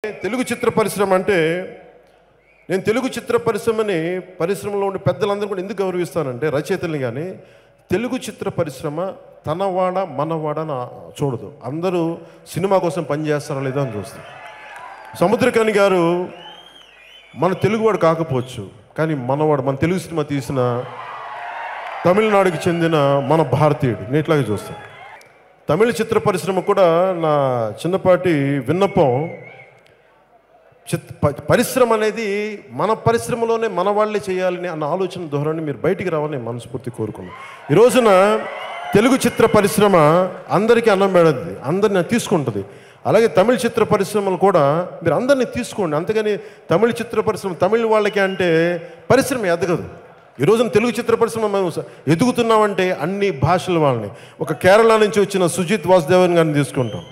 తెలుగు చిత్ర పరిశ్రమ అంటే నేను తెలుగు చిత్ర పరిశ్రమలో ఉండే పెద్దలందరూ కూడా ఎందుకు గౌరవిస్తానంటే రచయితల్ని కానీ తెలుగు చిత్ర పరిశ్రమ తనవాడ మనవాడ చూడదు. అందరూ సినిమా కోసం పనిచేస్తారా లేదా అని చూస్తారు. సముద్రకని గారు మన తెలుగువాడు కాకపోవచ్చు, కానీ మనవాడు, మన తెలుగు సినిమా తీసిన తమిళనాడుకి చెందిన మన భారతీయుడు. నేను ఇట్లాగే చూస్తాను. తమిళ చిత్ర పరిశ్రమ కూడా నా చిన్నపాటి విన్నపం, పరిశ్రమ అనేది మన పరిశ్రమలోనే మన వాళ్ళే చేయాలని అన్న ఆలోచన ధోరణి మీరు బయటికి రావాలని మనస్ఫూర్తి కోరుకున్నాను. ఈ రోజున తెలుగు చిత్ర పరిశ్రమ అందరికీ అన్నం పెడద్ది, అందరిని తీసుకుంటుంది. అలాగే తమిళ చిత్ర పరిశ్రమలు కూడా మీరు అందరినీ తీసుకోండి. అంతేగాని తమిళ చిత్ర పరిశ్రమ తమిళ వాళ్ళకి అంటే పరిశ్రమ ఎదగదు. ఈ రోజున తెలుగు చిత్ర పరిశ్రమ మేము ఎదుగుతున్నామంటే అన్ని భాషల వాళ్ళని, ఒక కేరళ నుంచి వచ్చిన సుజిత్ వాసుదేవన్ గారిని తీసుకుంటాం,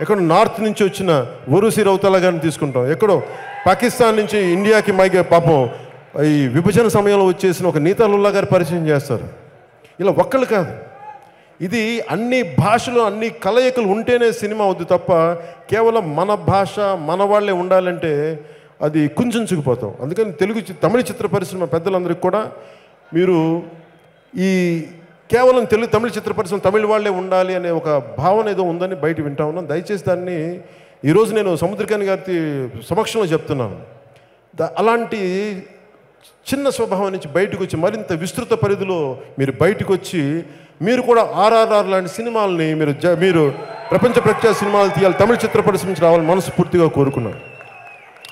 ఎక్కడో నార్త్ నుంచి వచ్చిన ఊరుసి రౌతల గారిని తీసుకుంటాం, ఎక్కడో పాకిస్తాన్ నుంచి ఇండియాకి పాపం ఈ విభజన సమయంలో వచ్చేసిన ఒక నీతాలుల్లా గారు పరిచయం చేస్తారు. ఇలా ఒక్కళ్ళు కాదు, ఇది అన్ని భాషలు అన్ని కలయికలు ఉంటేనే సినిమా అవుద్ది తప్ప కేవలం మన భాష మన వాళ్ళే ఉండాలంటే అది కుంచుకుపోతాం. అందుకని తమిళ చిత్ర పరిశ్రమ పెద్దలందరికీ కూడా మీరు ఈ కేవలం తమిళ చిత్ర పరిశ్రమ తమిళ వాళ్ళే ఉండాలి అనే ఒక భావన ఏదో ఉందని బయట వింటా ఉన్నాను. దయచేసి దాన్ని ఈరోజు నేను సముద్రకని గారి సమక్షంలో చెప్తున్నాను. అలాంటి చిన్న స్వభావం నుంచి బయటకు వచ్చి మరింత విస్తృత పరిధిలో మీరు బయటకు వచ్చి మీరు కూడా ఆర్ఆర్ఆర్ లాంటి సినిమాలని మీరు ప్రపంచ ప్రఖ్యాత సినిమాలు తీయాలి, తమిళ చిత్ర పరిశ్రమ నుంచి రావాలని మనస్ఫూర్తిగా కోరుకున్నాను.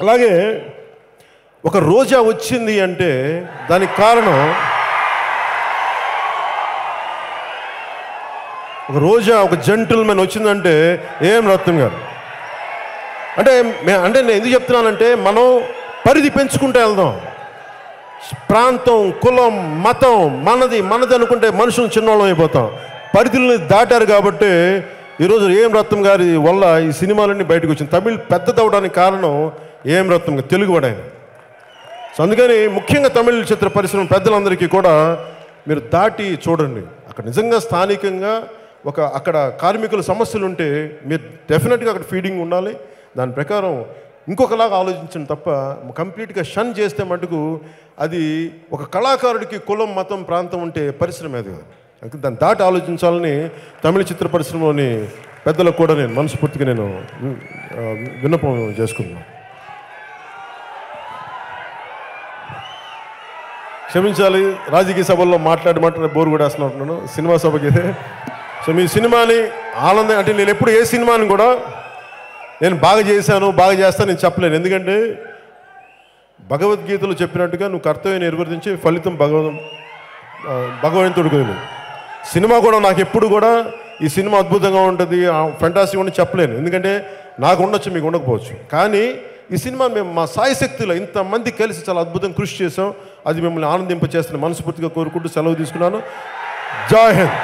అలాగే ఒక రోజా వచ్చింది అంటే దానికి కారణం, ఒక రోజా ఒక జెంటిల్మెన్ వచ్చిందంటే ఏం రత్నం గారు అంటే నేను ఎందుకు చెప్తున్నానంటే మనం పరిధి పెంచుకుంటూ వెళ్దాం. ప్రాంతం, కులం, మతం మనది అనుకుంటే మనుషులు చిన్నోళ్ళం అయిపోతాం. పరిధుల్ని దాటారు కాబట్టి ఈరోజు ఏం రత్నం గారి వల్ల ఈ సినిమాలన్నీ బయటకు వచ్చింది. తమిళ్ పెద్దదవడానికి కారణం ఏం రత్నం గారు, తెలుగువాడు ఆయన. సో అందుకని ముఖ్యంగా తమిళ చిత్ర పరిశ్రమ పెద్దలందరికీ కూడా మీరు దాటి చూడండి. అక్కడ నిజంగా స్థానికంగా అక్కడ కార్మికుల సమస్యలు ఉంటే మీరు డెఫినెట్గా అక్కడ ఫీడింగ్ ఉండాలి. దాని ప్రకారం ఇంకొకలాగా ఆలోచించండి తప్ప కంప్లీట్గా షన్ చేస్తే మటుకు అది ఒక కళాకారుడికి కులం, మతం, ప్రాంతం ఉంటే పరిశ్రమ అది కాదు. దాన్ని దాటి ఆలోచించాలని తమిళ చిత్ర పరిశ్రమలోని పెద్దలకు కూడా నేను మనస్ఫూర్తిగా నేను విన్నపం చేసుకున్నాను. క్షమించాలి, రాజకీయ సభల్లో మాట్లాడి బోరు కూడా వేస్తున్నాను సినిమా సభకి అయితే. సో మీ సినిమాని ఆనందం అంటే నేను ఎప్పుడు ఏ సినిమాని కూడా నేను బాగా చేస్తాను నేను చెప్పలేను. ఎందుకంటే భగవద్గీతలో చెప్పినట్టుగా నువ్వు కర్తవ్యం నిర్వర్తించి ఫలితం భగవంతుడికి. సినిమా కూడా నాకు ఎప్పుడు కూడా ఈ సినిమా అద్భుతంగా ఉంటుంది, ఫెంటాస్టిక్ ఉంటుంది చెప్పలేను. ఎందుకంటే నాకు ఉండొచ్చు, మీకు ఉండకపోవచ్చు. కానీ ఈ సినిమా మేము మా సాయశక్తిలో ఇంతమంది కలిసి చాలా అద్భుతంగా కృషి చేసాం. అది మిమ్మల్ని ఆనందింపచేస్తున్న మనస్ఫూర్తిగా కోరుకుంటూ సెలవు తీసుకున్నాను. జై హింద్.